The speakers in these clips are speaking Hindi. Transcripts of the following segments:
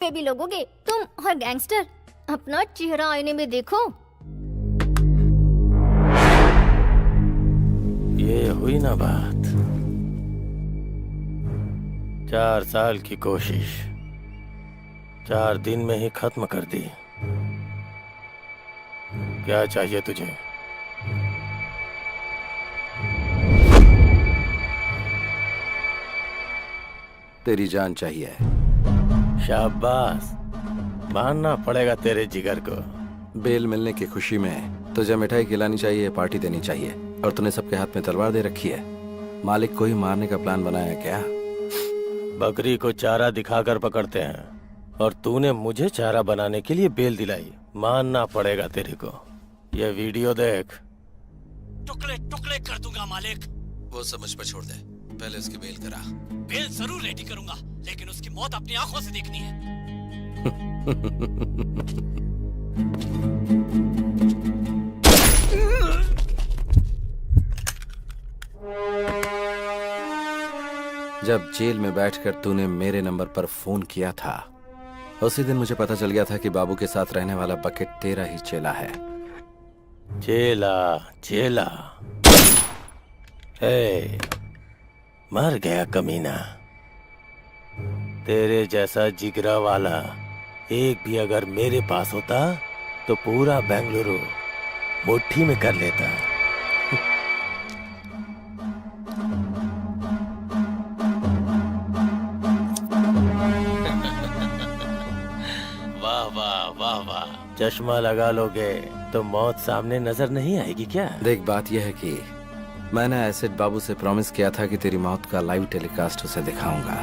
पे भी लगोगे तुम और गैंगस्टर। अपना चेहरा आईने में देखो। ये हुई ना बात। 4 साल की कोशिश 4 दिन में ही खत्म कर दी। क्या चाहिए तुझे? तेरी जान चाहिए। शाबाश, मानना पड़ेगा तेरे जिगर को। बेल मिलने की खुशी में तुझे मिठाई खिलानी चाहिए, पार्टी देनी चाहिए, और तूने सबके हाथ में तलवार दे रखी है। मालिक को ही मारने का प्लान बनाया क्या? बकरी को चारा दिखाकर पकड़ते हैं और तूने मुझे चारा बनाने के लिए बेल दिलाई। मानना पड़ेगा तेरे को। ये वीडियो देख। टुकड़े टुकड़े कर दूंगा मालिक। वो सब मुझ पर छोड़ दे, पहले उसकी बेल करा। बेल जरूर रेडी करूंगा, लेकिन उसकी मौत अपनी आंखों से देखनी है। जब जेल में बैठकर तूने मेरे नंबर पर फोन किया था, उसी दिन मुझे पता चल गया था कि बाबू के साथ रहने वाला बकेट तेरा ही चेला है। चेला चेला हे, मर गया कमीना। तेरे जैसा जिगरा वाला एक भी अगर मेरे पास होता तो पूरा बेंगलुरु मुट्ठी में कर लेता। वाह वाह वाह वाह। चश्मा लगा लोगे तो मौत सामने नजर नहीं आएगी क्या? देख, बात यह है कि मैंने एसिड बाबू से प्रॉमिस किया था कि तेरी मौत का लाइव टेलीकास्ट उसे दिखाऊंगा।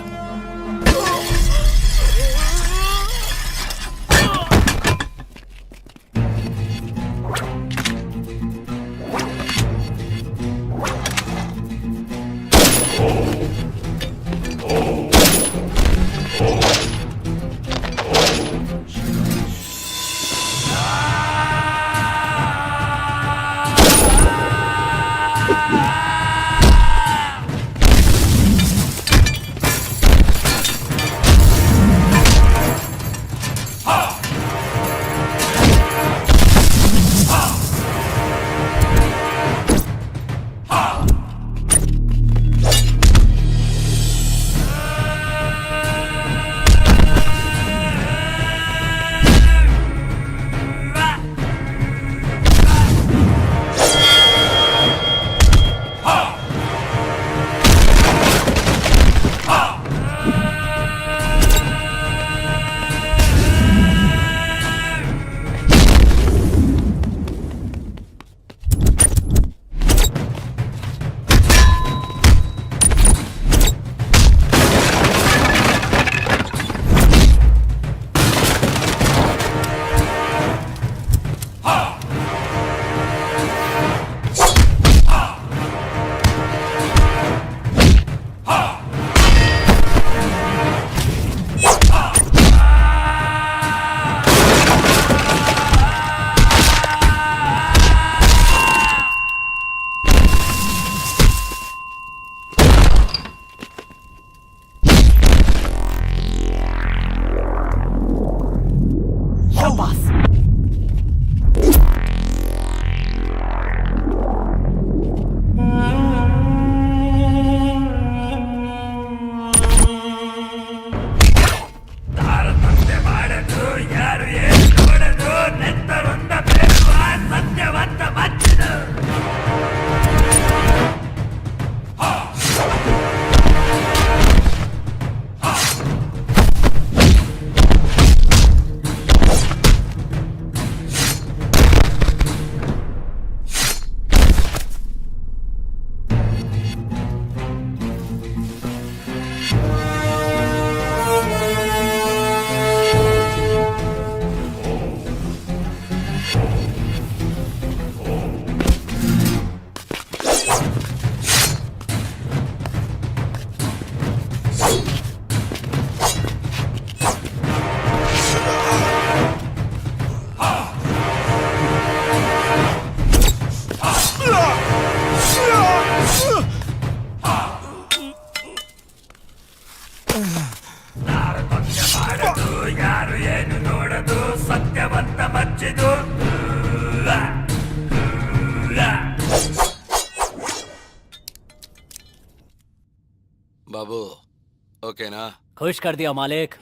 ना? खुश कर दिया मालिक।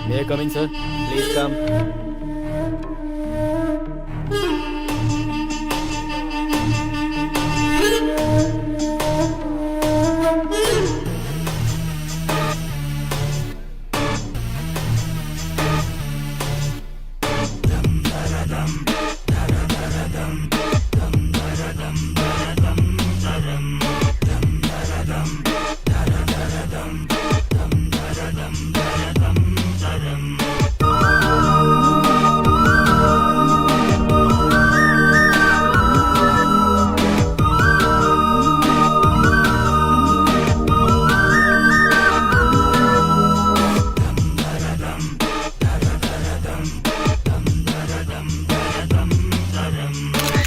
May I come in, sir? Please come.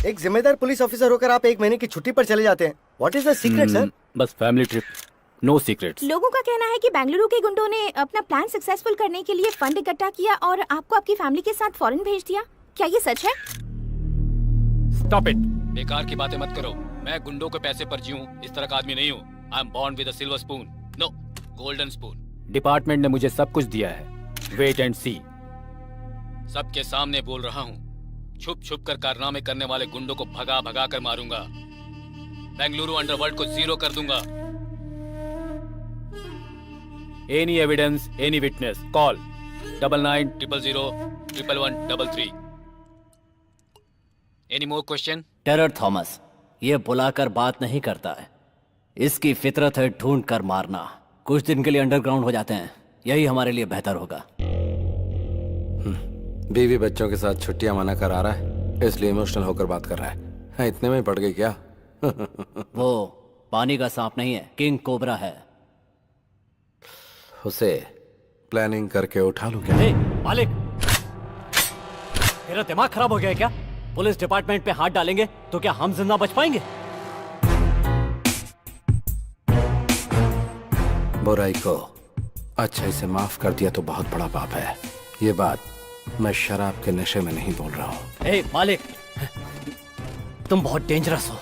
एक जिम्मेदार पुलिस ऑफिसर होकर आप 1 महीने की छुट्टी पर चले जाते हैं। What is the secret sir? बस फैमिली ट्रिप, नो सीक्रेट्स। लोगों का कहना है कि बेंगलुरु के गुंडों ने अपना प्लान सक्सेसफुल करने के लिए फंड इकट्ठा किया और आपको आपकी फैमिली के साथ फॉरेन भेज दिया। क्या ये सच है? Stop it. बेकार की बातें मत करो। मैं गुंडों के पैसे पर जीऊं इस तरह का आदमी नहीं हूँ। I am born with a silver spoon, no golden spoon. Department ने मुझे सब कुछ दिया है। Wait and see. सबके सामने बोल रहा हूँ, छुप छुप कर कारनामे करने वाले गुंडों को भगा भगा कर मारूंगा। बेंगलुरु अंडरवर्ल्ड को जीरो कर दूंगा। Any evidence, any witness, call 9900011133। Any more question? Terror Thomas ये बुलाकर बात नहीं करता है, इसकी फितरत है ढूंढ कर मारना। कुछ दिन के लिए अंडरग्राउंड हो जाते हैं, यही हमारे लिए बेहतर होगा। बीवी बच्चों के साथ छुट्टियां मना कर आ रहा है, इसलिए इमोशनल होकर बात कर रहा है। हाँ, इतने में ही पड़ गई क्या? वो पानी का सांप नहीं है, किंग कोबरा है। उसे प्लानिंग करके उठा लूं क्या? ए, मालिक तेरा दिमाग खराब हो गया है क्या? पुलिस डिपार्टमेंट पे हाथ डालेंगे तो क्या हम जिंदा बच पाएंगे? बुराई को अच्छाई से माफ कर दिया तो बहुत बड़ा पाप है। ये बात मैं शराब के नशे में नहीं बोल रहा हूँ। ए मालिक, तुम बहुत डेंजरस हो।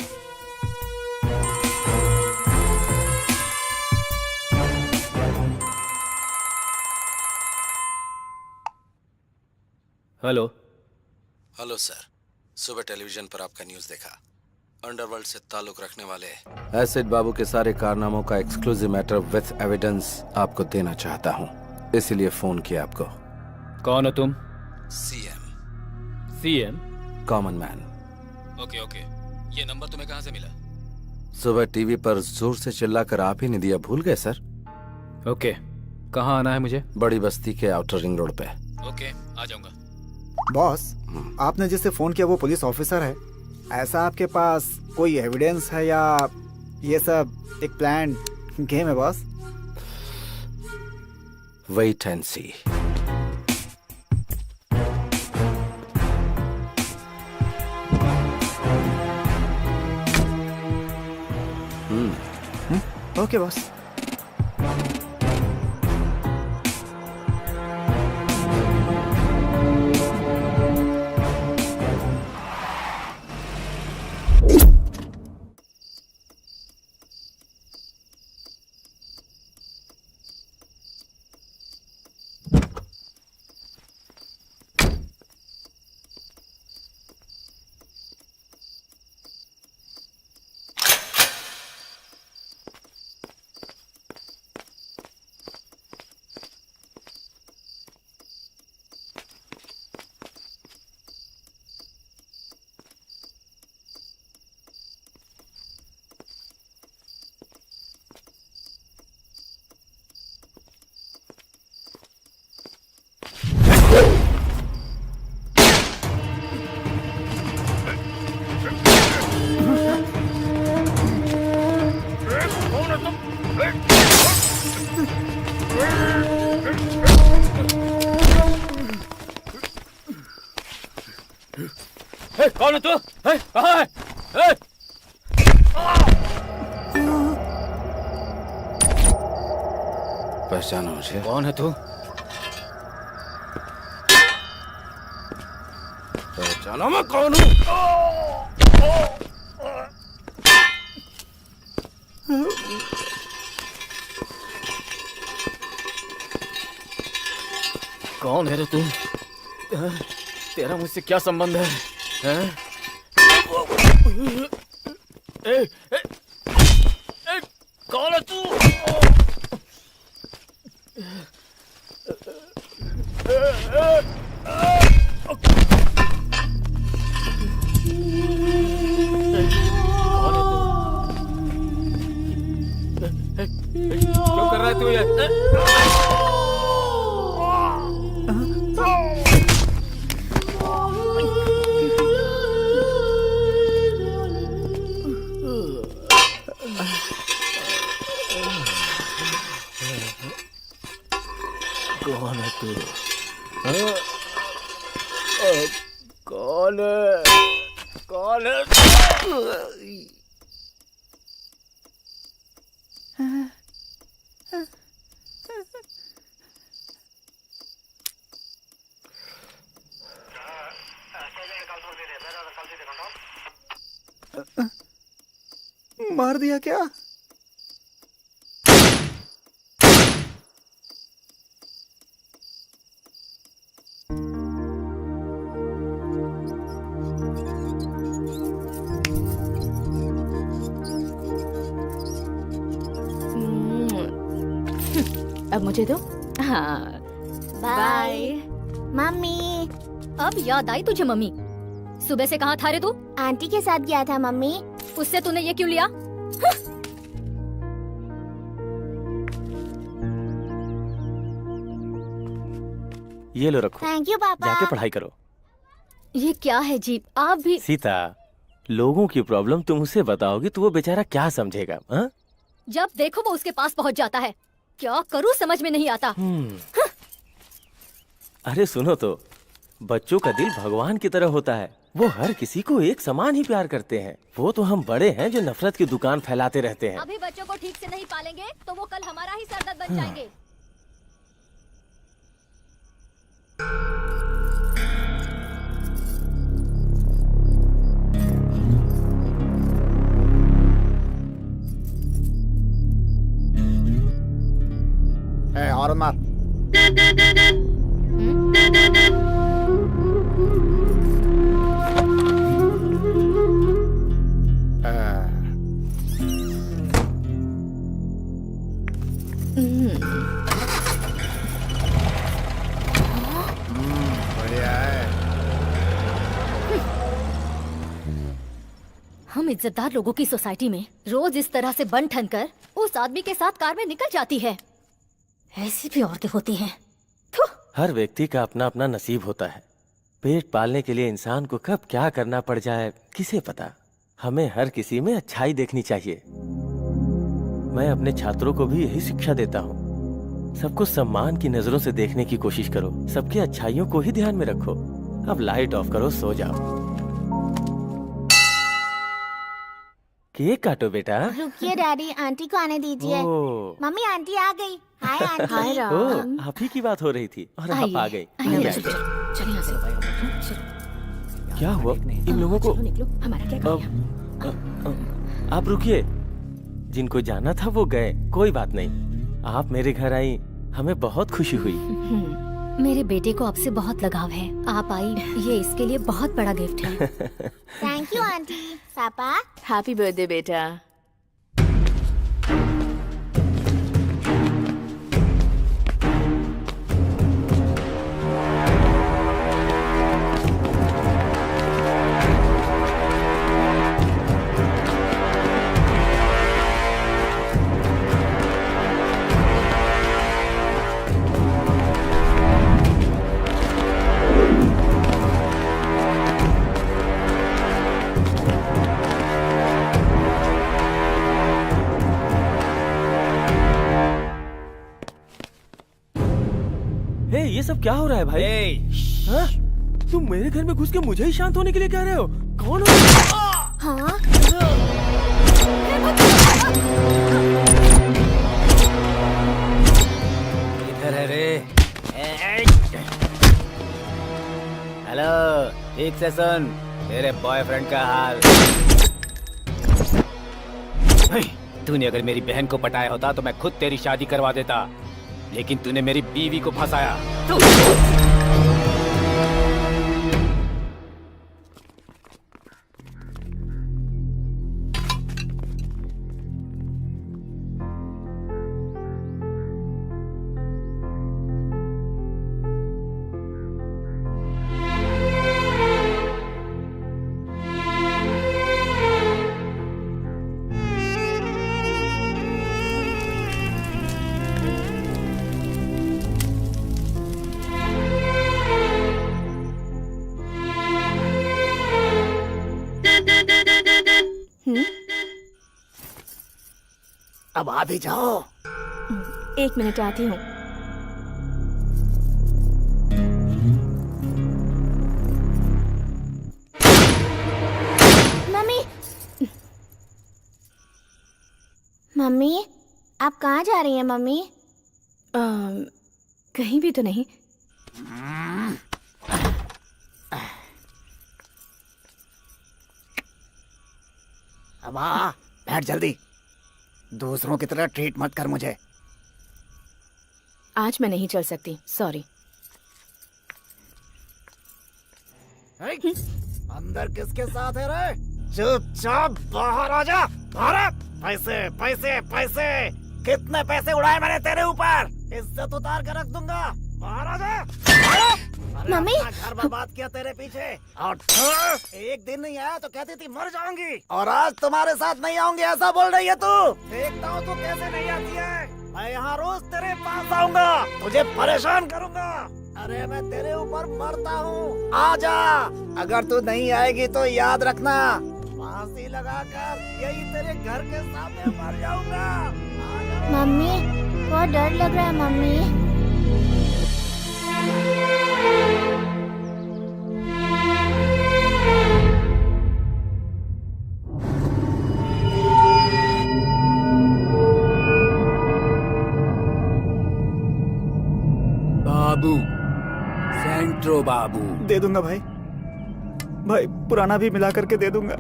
हेलो। हेलो सर, सुबह टेलीविजन पर आपका न्यूज़ देखा। अंडरवर्ल्ड से ताल्लुक रखने वाले एसिड बाबू के सारे कारनामों का एक्सक्लूसिव मैटर विथ एविडेंस आपको देना चाहता हूँ, इसीलिए फोन किया आपको। कौन हो तुम? CM. CM? Common man. Okay okay, ये नंबर तुम्हें कहाँ से मिला? सुबह टीवी पर जोर से चिल्लाकर आप ही ने दिया, भूल गए सर? ओके, कहाँ आना है मुझे? बड़ी बस्ती के आउटर रिंग रोड पे। ओके, आ जाऊंगा। बॉस, आपने जिससे फोन किया वो पुलिस ऑफिसर है। ऐसा आपके पास कोई एविडेंस है या ये सब एक प्लान गेम है boss? Wait and see. Okay boss. कौन है तू? कहाँ है? पहचानो मुझे? कौन है तू? पहचानो मैं कौन हूँ? कौन है रे तू? तेरा मुझसे क्या संबंध है? हैं? ए, ए, ए, कौन है तू? क्यों कर रहा है तू ये? कौन है तू? कौन है? कौन है? मार दिया क्या? अब मुझे दो। हाँ बाय। मम्मी, अब याद आई तुझे मम्मी? सुबह से कहाँ था रे तू? आंटी के साथ गया था मम्मी। उससे तूने ये क्यों लिया? ये लो रखो, थैंक यू पापा। जाके पढ़ाई करो। ये क्या है जी, आप भी? सीता, लोगों की प्रॉब्लम तुम उसे बताओगी तो वो बेचारा क्या समझेगा? हाँ? जब देखो वो उसके पास पहुंच जाता है। क्या करूं समझ में नहीं आता। अरे सुनो तो, बच्चों का दिल भगवान की तरह होता है। वो हर किसी को एक समान ही प्यार करते हैं। वो तो हम बड़े हैं जो नफरत की दुकान फैलाते रहते हैं। अभी बच्चों को ठीक से नहीं पालेंगे तो वो कल हमारा ही सरदर्द बन जाएंगे। और मार। बढ़िया है। हम इज्जतदार लोगों की सोसाइटी में रोज इस तरह से बन ठन कर उस आदमी के साथ कार में निकल जाती है। ऐसी भी औरतें होती हैं। हर व्यक्ति का अपना अपना नसीब होता है। पेट पालने के लिए इंसान को कब क्या करना पड़ जाए किसे पता। हमें हर किसी में अच्छाई देखनी चाहिए। मैं अपने छात्रों को भी यही शिक्षा देता हूँ। सबको सम्मान की नजरों से देखने की कोशिश करो। सबकी अच्छाइयों को ही ध्यान में रखो। अब लाइट ऑफ करो, सो जाओ। केक काटो बेटा। रुकिए डैडी, आंटी को आने दीजिए। ओह, मम्मी आंटी आ गई। Hi aunty. हाय ओह, आप ही की बात हो रही थी और आप आ गई। चलिए यहाँ से। क्या हुआ इन लोगों को? निकलो, हमारा क्या काम? आप रुकिए। जिनको जाना था वो गए, कोई बात नहीं। आप मेरे घर आई, हमें बहुत खुशी हुई। मेरे बेटे को आपसे बहुत लगाव है। आप आई, ये इसके लिए बहुत बड़ा गिफ्ट है। Thank you aunty. पापा हैप्पी बर्थडे बेटा। हे, ये सब क्या हो रहा है भाई? हाँ? तुम मेरे घर में घुस के मुझे ही शांत होने के लिए कह रहे हो? कौन हो? हाँ? इधर है रे। हेलो, एक सेशन। तेरे बॉयफ्रेंड का हाल। तूने अगर मेरी बहन को पटाया होता तो मैं खुद तेरी शादी करवा देता, लेकिन तूने मेरी बीवी को फंसाया। अब आ भी जाओ। 1 मिनट आती हूँ। मम्मी, मम्मी, आप कहाँ जा रही हैं मम्मी? कहीं भी तो नहीं। अब आ, बैठ जल्दी। दूसरों की तरह ट्रीट मत कर मुझे। आज मैं नहीं चल सकती, सॉरी। अंदर किसके साथ है रे? चुपचाप बाहर आ जा। बाहर। पैसे पैसे पैसे, कितने पैसे उड़ाए मैंने तेरे ऊपर? इज्जत उतार कर रख दूंगा। बाहर आ जा। मम्मी, घर बर्बाद किया तेरे पीछे, और एक दिन नहीं आया तो कहती थी मर जाऊंगी, और आज तुम्हारे साथ नहीं आऊंगी ऐसा बोल रही है तू। देखता हूँ तू कैसे नहीं आती है। मैं यहाँ रोज तेरे पास आऊंगा, तुझे परेशान करूंगा। अरे मैं तेरे ऊपर मरता हूँ, आ जा। अगर तू नहीं आएगी तो याद रखना, फांसी लगाकर यही तेरे घर के सामने मर जाऊंगा। मम्मी, बहुत डर लग रहा है मम्मी। बाबू, सेंट्रो बाबू। दे दूंगा भाई, भाई पुराना भी मिला करके दे दूंगा।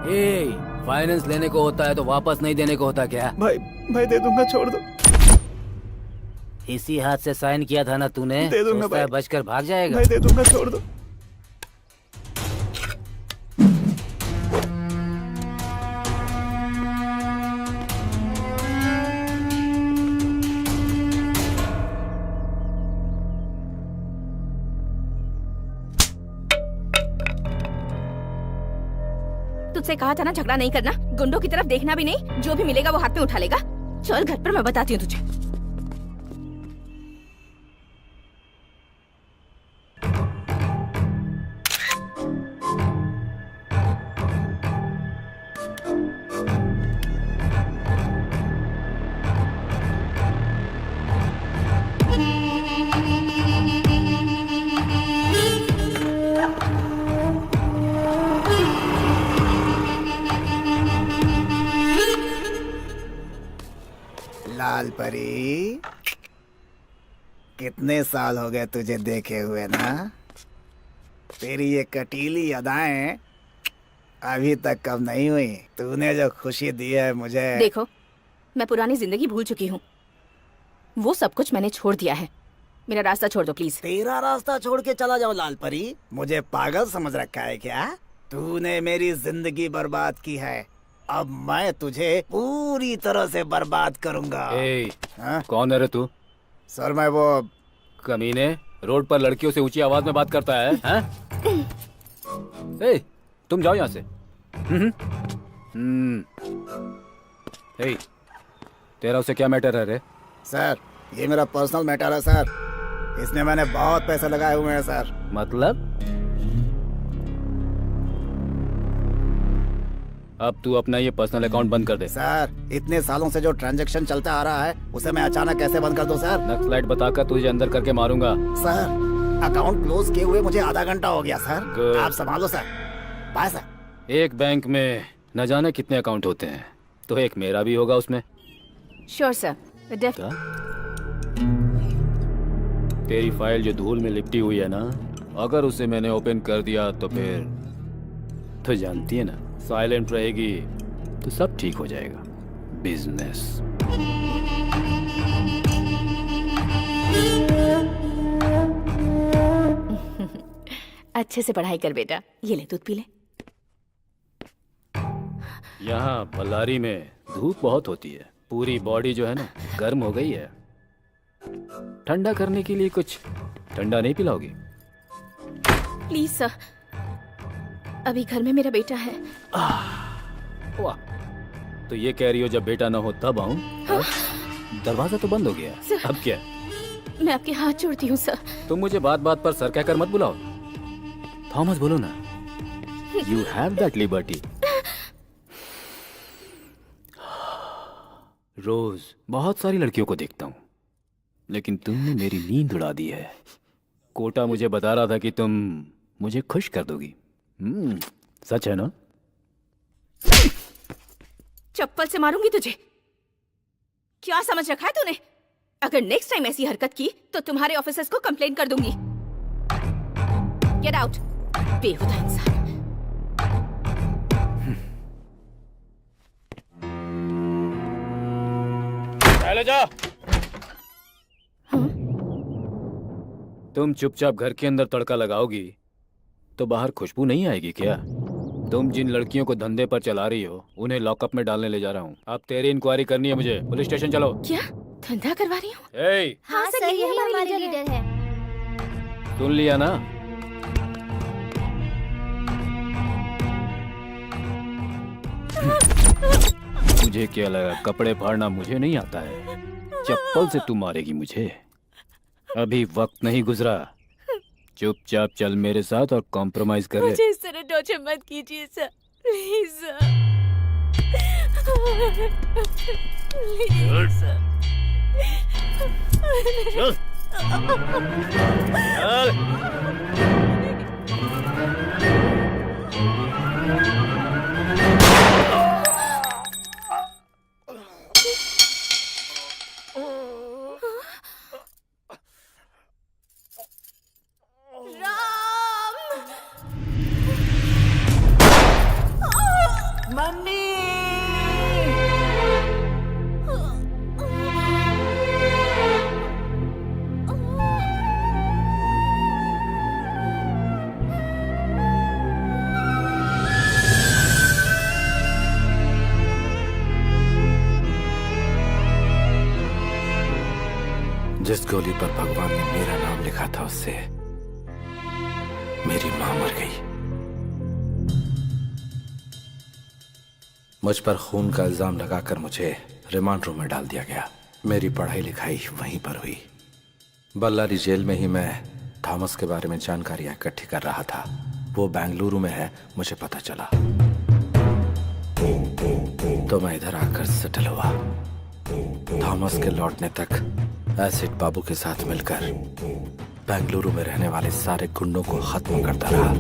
ए, फाइनेंस लेने को होता है तो वापस नहीं देने को होता क्या? भाई भाई दे दूंगा, छोड़ दो। इसी हाथ से साइन किया था ना तूने? दे दूंगा सोचता है भाई। बचकर भाग जाएगा? भाई दे दूंगा, छोड़ दो। तुझसे कहा था ना झगड़ा नहीं करना, गुंडों की तरफ देखना भी नहीं, जो भी मिलेगा वो हाथ में उठा लेगा। चल घर पर, मैं बताती हूँ तुझे। लाल परी, कितने साल हो गए तुझे देखे हुए ना? तेरी ये कटीली अदाएं अभी तक कब नहीं हुई। तूने जो खुशी दी है मुझे। देखो, मैं पुरानी जिंदगी भूल चुकी हूँ, वो सब कुछ मैंने छोड़ दिया है। मेरा रास्ता छोड़ दो प्लीज। तेरा रास्ता छोड़ के चला जाओ लाल परी? मुझे पागल समझ रखा है क्या? तूने मेरी जिंदगी बर्बाद की है, अब मैं तुझे पूरी तरह से बर्बाद करूंगा। हाँ? कौन है रे तू? सर मैं वो कमीने, रोड पर लड़कियों से ऊंची आवाज में बात करता है, हैं? ए, तुम जाओ यहाँ से। ए, तेरा उसे क्या मैटर है रे? सर ये मेरा पर्सनल मैटर है सर, इसमें मैंने बहुत पैसे लगाए हुए हैं सर। मतलब? अब तू अपना ये पर्सनल अकाउंट बंद कर दे। सर इतने सालों से जो ट्रांजैक्शन चलता आ रहा है उसे मैं अचानक कैसे बंद कर दूं सर? नक्सलाइट बताकर तुझे अंदर करके मारूंगा। सर अकाउंट क्लोज किए हुए मुझे आधा घंटा हो गया सर। Good. आप संभालो सर। Bye sir. एक बैंक में न जाने कितने अकाउंट होते हैं, तो एक मेरा भी होगा उसमें। Sure sir. क्या? तेरी फाइल जो धूल में लिपटी हुई है ना, अगर उसे मैंने ओपन कर दिया तो फिर तो जानती है ना, साइलेंट रहेगी तो सब ठीक हो जाएगा। बिजनेस। अच्छे से पढ़ाई कर बेटा। ये ले दूध पी ले। यहाँ बल्लारी में धूप बहुत होती है, पूरी बॉडी जो है ना गर्म हो गई है। ठंडा करने के लिए कुछ ठंडा नहीं पिलाओगी? प्लीज सर, अभी घर में मेरा बेटा है। वाह, तो ये कह रही हो जब बेटा ना हो तब आऊं? हाँ? दरवाजा तो बंद हो गया, अब क्या? मैं आपके हाथ जोड़ती हूँ सर। तुम मुझे बात बात पर सर कहकर मत बुलाओ। थॉमस बोलो ना। You have that liberty. रोज बहुत सारी लड़कियों को देखता हूँ, लेकिन तुमने मेरी नींद उड़ा दी है। कोटा मुझे बता रहा था कि तुम मुझे खुश कर दोगी। सच है ना? चप्पल से मारूंगी तुझे। क्या समझ रखा है तूने? अगर नेक्स्ट टाइम ऐसी हरकत की तो तुम्हारे ऑफिसर्स को कंप्लेंट कर दूंगी। गेट आउट, बेहुदा इंसान। चले जा। तुम चुपचाप घर के अंदर तड़का लगाओगी तो बाहर खुशबू नहीं आएगी क्या? तुम जिन लड़कियों को धंधे पर चला रही हो उन्हें लॉकअप में डालने ले जा रहा हूँ। अब तेरी इंक्वायरी करनी है मुझे। पुलिस स्टेशन चलो। क्या धंधा करवा रही हूँ? ए, हाँ सर, यही हमारे लीडर है। सुन लिया ना? मुझे क्या लगा कपड़े फाड़ना मुझे नहीं आता है? चप्पल से तू मारेगी मुझे? अभी वक्त नहीं गुजरा। चुपचाप चल मेरे साथ और कॉम्प्रोमाइज कर ले। मुझे इस तरह टॉर्चर मत कीजिए sir, please sir. Please sir. चल। जिस गोली पर भगवान ने मेरा नाम लिखा था उससे मेरी मां मर गई। मुझ पर खून का इल्जाम लगाकर मुझे रिमांड रूम में डाल दिया गया। मेरी पढ़ाई लिखाई वहीं पर हुई। बल्लारी जेल में ही मैं थॉमस के बारे में जानकारियां इकट्ठी कर रहा था। वो बेंगलुरु में है, मुझे पता चला तो मैं इधर आकर सेटल हुआ। थॉमस के लौटने तक एसिड बाबू के साथ मिलकर बेंगलुरु में रहने वाले सारे गुंडों को खत्म करता रहा।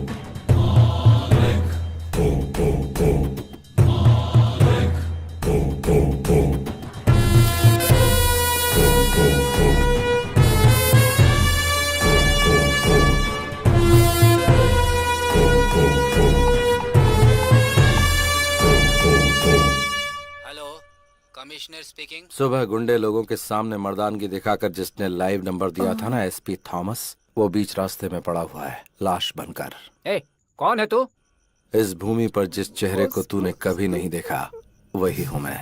Commissioner speaking. सुबह गुंडे लोगों के सामने मर्दानगी दिखाकर जिसने लाइव नंबर दिया था ना, एसपी थॉमस, वो बीच रास्ते में पड़ा हुआ है लाश बनकर। ए, कौन है तू? इस भूमि पर जिस चेहरे को तूने कभी नहीं देखा वही हूँ मैं।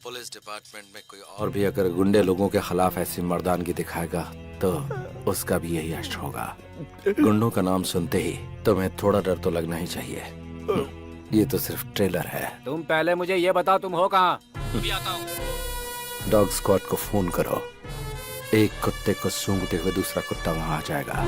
पुलिस डिपार्टमेंट में कोई और भी अगर गुंडे लोगों के खिलाफ ऐसी मर्दानगी दिखाएगा तो उसका भी यही अश्र होगा। गुंडों का नाम सुनते ही तुम्हें थोड़ा डर तो लगना ही चाहिए। ये तो सिर्फ ट्रेलर है। तुम पहले मुझे ये बताओ तुम हो कहाँ? भी आता हूँ। डॉग स्क्वाड को फोन करो। एक कुत्ते को सूंघते हुए दूसरा कुत्ता वहां आ जाएगा।